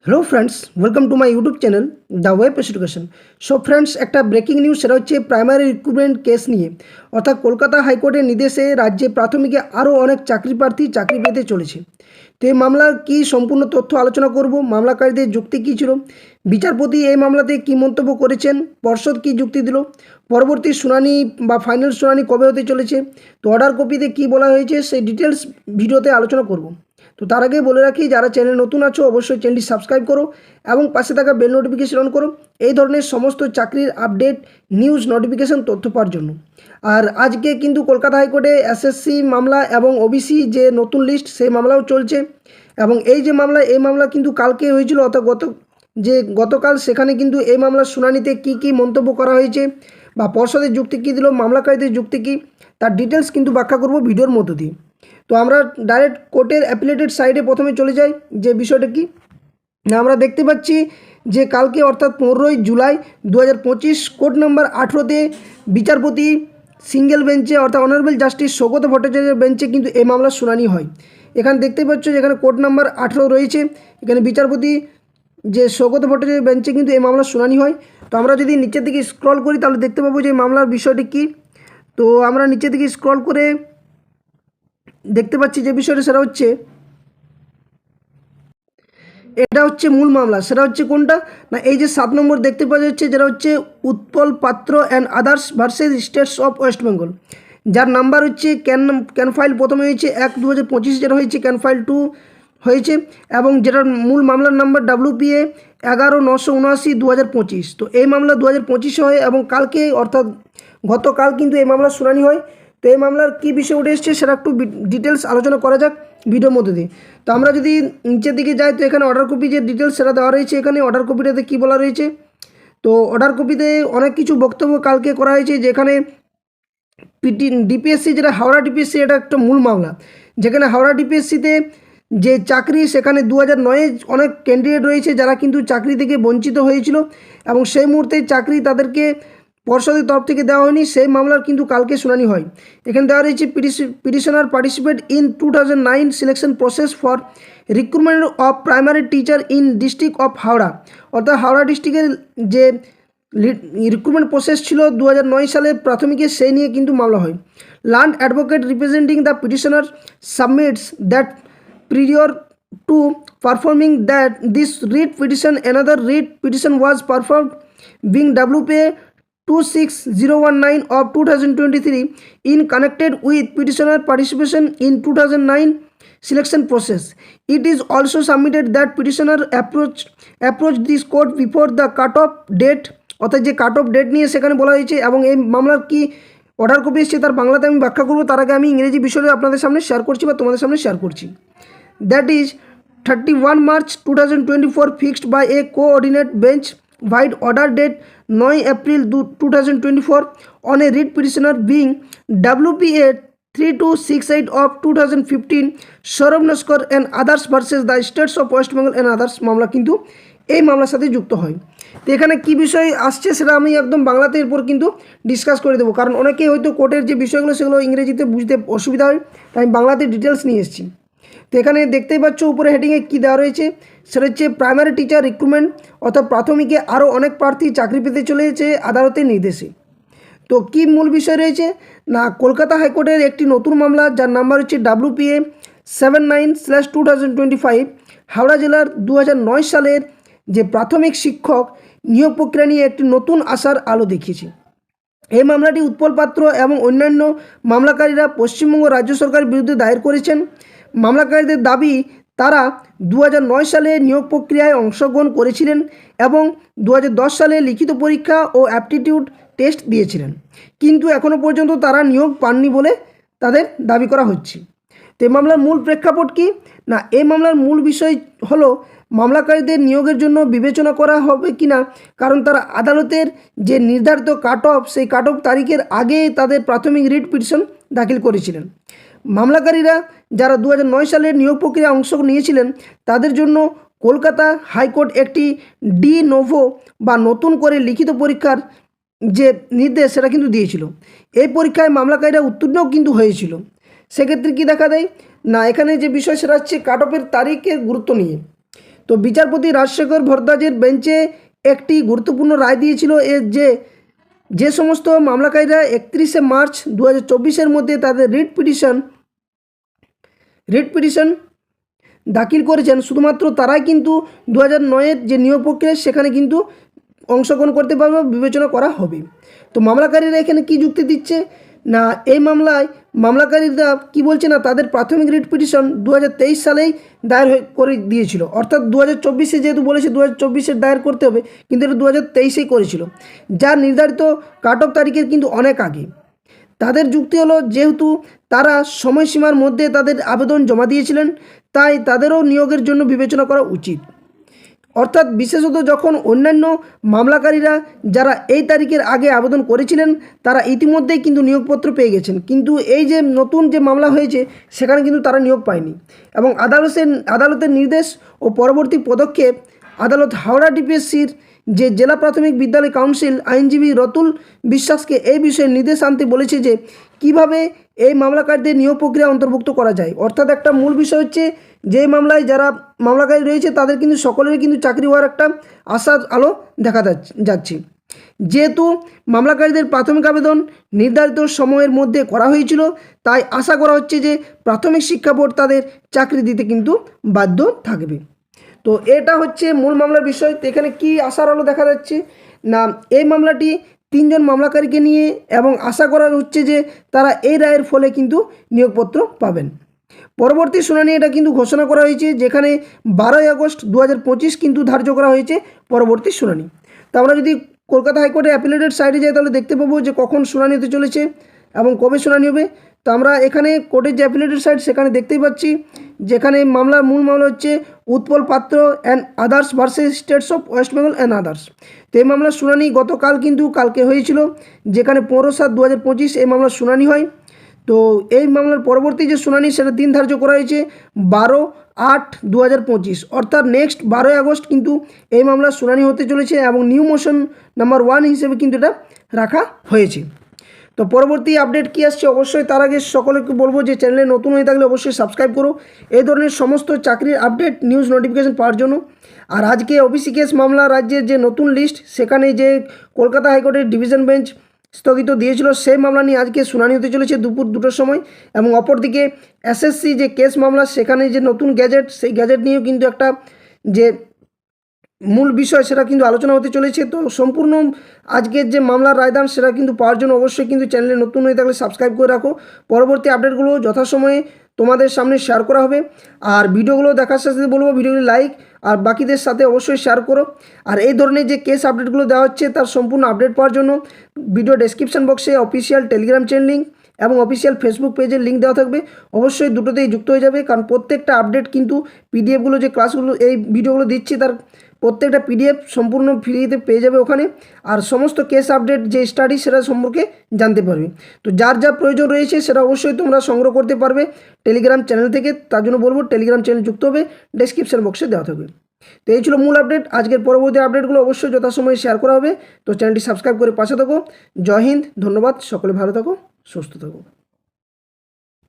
Hello friends, welcome to my YouTube channel the web education. So friends, একটা breaking news, সেটা হচ্ছে primary recruitment case নিয়ে। অর্থাৎ কলকাতা হাইকোর্টের নির্দেশে রাজ্যে প্রাথমিকে আরও অনেক চাকরি প্রার্থী চাকরি পেতে চলেছে। তো এই মামলার কি সম্পূর্ণ তথ্য আলোচনা করব। মামলাকারীদের যুক্তি কী ছিল, বিচারপতি এই মামলাতে কী মন্তব্য করেছেন, পর্ষদ কী যুক্তি দিল, পরবর্তী শুনানি বা ফাইনাল শুনানি কবে হতে চলেছে, তো অর্ডার কপিতে কী বলা হয়েছে, সেই ডিটেলস ভিডিওতে আলোচনা করব। তো তার আগে বলে রাখি, যারা চ্যানেল নতুন আছো অবশ্যই চ্যানেলটি সাবস্ক্রাইব করো এবং পাশে থাকা বেল নোটিফিকেশন অন করো এই ধরনের সমস্ত চাকরির আপডেট, নিউজ, নোটিফিকেশন তথ্য পাওয়ার জন্য। আর আজকে কিন্তু কলকাতা হাইকোর্টে এসএসসি মামলা এবং ওবিসি যে নতুন লিস্ট, সেই মামলাও চলছে। এবং এই যে মামলা, এই মামলা কিন্তু কালকে হয়েছিল, অর্থাৎ গতকাল, সেখানে কিন্তু এই মামলার শুনানিতে কি কি মন্তব্য করা হয়েছে বা পর্ষদের যুক্তি কী দিল, মামলাকারীদের যুক্তি কী, তার ডিটেলস কিন্তু ব্যাখ্যা করব ভিডিওর মধ্য দিয়ে। তো আমরা ডাইরেক্ট কোর্টের অ্যাপিলেটেড সাইডে প্রথমে চলে যাই। যে বিষয়টা কি না, আমরা দেখতে পাচ্ছি যে কালকে অর্থাৎ 15ই জুলাই 2025 কোর্ট নম্বর 18তে বিচারপতি সিঙ্গেল বেঞ্চে অর্থাৎ অনারেবল জাস্টিস সৌগত ভট্টাচার্যের বেঞ্চে কিন্তু এই মামলার শুনানি হয়। এখানে দেখতে পাচ্ছ যেখানে কোর্ট নাম্বার 18 রয়েছে, এখানে বিচারপতি যে সৌগত ভট্টাচার্যের বেঞ্চে কিন্তু এই মামলার শুনানি হয়। তো আমরা যদি নিচের দিকে স্ক্রল করি তাহলে দেখতে পাবো যে মামলার বিষয়টি কী। তো আমরা নিচের দিকে স্ক্রল করে দেখতে পাচ্ছি যে বিষয়টা, সেটা হচ্ছে এটা হচ্ছে মূল মামলা। সেটা হচ্ছে কোনটা না, এই যে 7 নম্বর দেখতে পাওয়া যাচ্ছে, যেটা হচ্ছে উৎপল পাত্র and others versus states of West Bengal, যার নাম্বার হচ্ছে ক্যান ফাইল প্রথমে হয়েছে 1/2025, যেটা হয়েছে ক্যান ফাইল 2 হয়েছে, এবং যেটার মূল মামলার নাম্বার WPA 11-979/2025। তো এই মামলা 2025 হয় এবং কালকে অর্থাৎ গতকাল কিন্তু এই মামলার শুনানি হয়। তো এই মামলার কী বিষয় উঠে এসছে সেটা একটু ডিটেলস আলোচনা করা যাক ভিডিওর মধ্যে দিয়ে। তো আমরা যদি নিচের দিকে যাই, তো এখানে অর্ডার কপি যে ডিটেলস সেটা দেওয়া রয়েছে। এখানে অর্ডার কপিটাতে কী বলা রয়েছে, তো অর্ডার কপিতে অনেক কিছু বক্তব্য কালকে করা হয়েছে। যেখানে ডিপিএসসি, যেটা হাওড়া ডিপিএসসি, এটা একটা মূল মামলা। যেখানে হাওড়া ডিপিএসসিতে যে চাকরি, সেখানে 2009-এ অনেক ক্যান্ডিডেট রয়েছে যারা কিন্তু চাকরি থেকে বঞ্চিত হয়েছিল এবং সেই মুহূর্তে চাকরি তাদেরকে পর্ষদের তরফ থেকে দেওয়া হয়নি। সেই মামলার কিন্তু কালকে শুনানি হয়। এখানে দেওয়া রয়েছে petitioner participate in 2009 selection process for recruitment of primary teacher in district of Howrah. অর্থাৎ হাওড়া ডিস্ট্রিক্টের যে রিক্রুটমেন্ট প্রসেস ছিল 2009 সালে প্রাথমিকে, সেই নিয়ে কিন্তু মামলা হয়। Land advocate representing the petitioner submits that prior to performing that this writ petition another writ petition was performed being WPA 26019 of 2023 in connected with petitioner participation in 2009 selection process. It is also submitted that petitioner approached this court before the cut-off date, অর্থাৎ যে cut off date নিয়ে সেখানে বলা হয়েছে। এবং এই মামলার কি অর্ডার কপি এসেছে তার বাংলাতে আমি ব্যাখ্যা করবো। তার আগে আমি ইংরেজি বিষয়টা আপনাদের সামনে শেয়ার করছি বা তোমাদের সামনে শেয়ার করছি। That is 31 March 2024 fixed by a coordinate bench wide order date 9 April 2024 on a writ petitioner being WPA 3268 of 2015 Saurav Naskar and others versus the states of West Bengal and others মামলা কিন্তু এই মামলার সাথে যুক্ত হয়। তো এখানে কী বিষয় আসছে সেটা আমি একদম বাংলাতে এরপর কিন্তু ডিসকাস করে দেবো, কারণ অনেকেই হয়তো কোর্টের যে বিষয়গুলো সেগুলো ইংরেজিতে বুঝতে অসুবিধা হয়, তাই আমি বাংলাতে ডিটেলস নিয়ে এসেছি। তো এখানে দেখতেই পাচ্ছ উপরে হেডিংয়ে কী দেওয়া রয়েছে, সেটা হচ্ছে প্রাইমারি টিচার রিক্রুটমেন্ট, অর্থাৎ প্রাথমিকে আরও অনেক প্রার্থী চাকরি পেতে চলেছে আদালতের নির্দেশে। তো কী মূল বিষয় রয়েছে না, কলকাতা হাইকোর্টের একটি নতুন মামলা যার নাম্বার হচ্ছে WPA 79/2025 হাওড়া জেলার 2009 সালের যে প্রাথমিক শিক্ষক নিয়োগ প্রক্রিয়া নিয়ে একটি নতুন আশার আলো দেখিয়েছে। এই মামলাটি উৎপল পাত্র এবং অন্যান্য মামলাকারীরা পশ্চিমবঙ্গ রাজ্য সরকারের বিরুদ্ধে দায়ের করেছেন। মামলাকারীদের দাবি, তারা 2009 সালে নিয়োগ প্রক্রিয়ায় অংশগ্রহণ করেছিলেন এবং 2010 সালে লিখিত পরীক্ষা ও অ্যাপটিটিউড টেস্ট দিয়েছিলেন, কিন্তু এখনও পর্যন্ত তারা নিয়োগ পাননি বলে তাদের দাবি করা হচ্ছে। তো এই মামলার মূল প্রেক্ষাপট কী না, এই মামলার মূল বিষয় হলো মামলাকারীদের নিয়োগের জন্য বিবেচনা করা হবে কি না, কারণ তারা আদালতের যে নির্ধারিত কাট অফ, সেই কাট অফ তারিখের আগে তাদের প্রাথমিক রিট পিটিশন দাখিল করেছিলেন। মামলাকারীরা যারা 2009 সালের নিয়োগ প্রক্রিয়ায় অংশ নিয়েছিলেন, তাদের জন্য কলকাতা হাইকোর্ট একটি ডি নোভো বা নতুন করে লিখিত পরীক্ষার যে নির্দেশ সেটা কিন্তু দিয়েছিল। এই পরীক্ষায় মামলাকারীরা উত্তীর্ণও কিন্তু হয়েছিল। সেক্ষেত্রে কি দেখা দেয় না, এখানে যে বিষয় সেটা হচ্ছে কাট অফের তারিখের গুরুত্ব নিয়ে। তো তো বিচারপতি রাজশেখর ভরদ্বাজের বেঞ্চে একটি গুরুত্বপূর্ণ রায় দিয়েছিল যে সমস্ত মামলাকারীরা 31শে মার্চ 2024-এর মধ্যে তাদের রিট পিটিশন দাখিল করেছেন, শুধুমাত্র তারাই কিন্তু 2009-এর যে নিয়োগ প্রক্রিয়া সেখানে কিন্তু অংশগ্রহণ করতে পারবে, বিবেচনা করা হবে। তো মামলাকারীরা এখানে কি যুক্তি দিচ্ছে না, এই মামলাকারীরা কি বলছে না, তাদের প্রাথমিক রিট পিটিশন 2023 সালেই দায়ের করে দিয়েছিল, অর্থাৎ 2024-এ যেহেতু বলেছে 2024-এর দায়ের করতে হবে, কিন্তু এটা 2023-এই করেছিল, যার নির্ধারিত কাট অফ তারিখের কিন্তু অনেক আগে। তাদের যুক্তি হলো, যেহেতু তারা সময়সীমার মধ্যে তাদের আবেদন জমা দিয়েছিলেন, তাই তাদেরও নিয়োগের জন্য বিবেচনা করা উচিত। অর্থাৎ বিশেষত যখন অন্যান্য মামলাকারীরা যারা এই তারিখের আগে আবেদন করেছিলেন তারা ইতিমধ্যেই কিন্তু নিয়োগপত্র পেয়ে গেছেন, কিন্তু এই যে নতুন যে মামলা হয়েছে সেখানে কিন্তু তারা নিয়োগ পায়নি। এবং আদালতের নির্দেশ ও পরবর্তী পদক্ষেপ, আদালত হাওড়া ডিপিএসসির যে জেলা প্রাথমিক বিদ্যালয় কাউন্সিল আইনজীবী রতুল বিশ্বাসকে এই বিষয়ে নির্দেশ আনতে বলেছে যে কিভাবে এই মামলাকারীদের নিয়োগ প্রক্রিয়া অন্তর্ভুক্ত করা যায়। অর্থাৎ একটা মূল বিষয় হচ্ছে, যে মামলায় যারা মামলাকারী রয়েছে তাদের কিন্তু সকলেরই কিন্তু চাকরি হওয়ার একটা আশার আলো দেখা যাচ্ছে। যেহেতু মামলাকারীদের প্রাথমিক আবেদন নির্ধারিত সময়ের মধ্যে করা হয়েছিল, তাই আশা করা হচ্ছে যে প্রাথমিক শিক্ষা বোর্ড তাদের চাকরি দিতে কিন্তু বাধ্য থাকবে। তো এটা হচ্ছে মূল মামলার বিষয়। তো এখানে কি আশার আলো দেখা যাচ্ছে না, এই মামলাটি 3 জন মামলাকারীকে নিয়ে, এবং আশা করা হচ্ছে যে তারা এই রায়ের ফলে কিন্তু নিয়োগপত্র পাবেন। পরবর্তী শুনানি এটা কিন্তু ঘোষণা করা হয়েছে, যেখানে 12ই আগস্ট 2025 কিন্তু ধার্য করা হয়েছে পরবর্তী শুনানি। তো আমরা যদি কলকাতা হাইকোর্টের অ্যাপিলেটেড সাইডে যাই তাহলে দেখতে পাবো যে কখন শুনানি হতে চলেছে এবং কবে শুনানি হবে। তো আমরা এখানে কোর্টের যে অ্যাপিলেটেড সাইড সেখানে দেখতেই পাচ্ছি, যেখানে মূল মামলা হচ্ছে উৎপল পাত্র and others versus states of West Bengal and others. তো এই মামলার শুনানি কালকে হয়েছিল, যেখানে 15/7/2025 এই মামলার শুনানি হয়। তো এই মামলার পরবর্তী যে শুনানি সেটা দিন ধার্য করা হয়েছে 12/8/2025, অর্থাৎ নেক্সট 12ই আগস্ট কিন্তু এই মামলার শুনানি হতে চলেছে, এবং নিউ মোশন নাম্বার 1 হিসেবে কিন্তু এটা রাখা হয়েছে। তো পরবর্তী আপডেট কী আসছে অবশ্যই তার আগে সকলকে বলবো যে চ্যানেলে নতুন হয়ে থাকলে অবশ্যই সাবস্ক্রাইব করো এই ধরনের সমস্ত চাকরির আপডেট নিউজ নোটিফিকেশন পাওয়ার জন্য। আর আজকে ওবিসি কেস মামলা রাজ্যের যে নতুন লিস্ট, সেখানে যে কলকাতা হাইকোর্টের ডিভিশন বেঞ্চ স্থগিত দিয়েছিল সেই মামলা নিয়ে আজকে শুনানি হতে চলেছে দুপুর 2টার সময়। এবং অপরদিকে এসএসসি যে কেস মামলা, সেখানে যে নতুন গ্যাজেট, সেই গ্যাজেট নিয়েও কিন্তু একটা যে মূল বিষয় সেটা কিন্তু আলোচনা হতে চলেছে। তো সম্পূর্ণ আজকের যে মামলার রায়দান সেটা কিন্তু পাওয়ার জন্য অবশ্যই কিন্তু চ্যানেলে নতুন হয়ে থাকলে সাবস্ক্রাইব করে রাখো। পরবর্তী আপডেটগুলো যথাসময়ে তোমাদের সামনে শেয়ার করা হবে। আর ভিডিওগুলো দেখার সাথে বলবো ভিডিওগুলি লাইক আর বাকিদের সাথে অবশ্যই শেয়ার করো। আর এই ধরনের যে কেস আপডেটগুলো দেওয়া হচ্ছে তার সম্পূর্ণ আপডেট পাওয়ার জন্য ভিডিও ডেসক্রিপশন বক্সে অফিসিয়াল টেলিগ্রাম চ্যানেল লিঙ্ক এবং অফিসিয়াল ফেসবুক পেজের লিঙ্ক দেওয়া থাকবে, অবশ্যই দুটোতেই যুক্ত হয়ে যাবে। কারণ প্রত্যেকটা আপডেট কিন্তু পিডিএফগুলো যে ক্লাসগুলো এই ভিডিওগুলো দিচ্ছি তার প্রত্যেকটা পিডিএফ সম্পূর্ণ ফ্রিতে পেয়ে যাবে ওখানে। আর সমস্ত কেস আপডেট যে স্টাডি সেটা সম্পর্কে জানতে পারবে। তো যার যা প্রয়োজন রয়েছে সেটা অবশ্যই তোমরা সংগ্রহ করতে পারবে টেলিগ্রাম চ্যানেল থেকে। তার জন্য বলবো টেলিগ্রাম চ্যানেল যুক্ত হবে, ডেসক্রিপশন বক্সে দেওয়া থাকবে। তো এই ছিল মূল আপডেট। আজকের পরবর্তী আপডেটগুলো অবশ্যই যথাসময়ে শেয়ার করা হবে। তো চ্যানেলটি সাবস্ক্রাইব করে পাশে থাকো। জয় হিন্দ, ধন্যবাদ, সকলে ভালো থাকো, সুস্থ থাকো।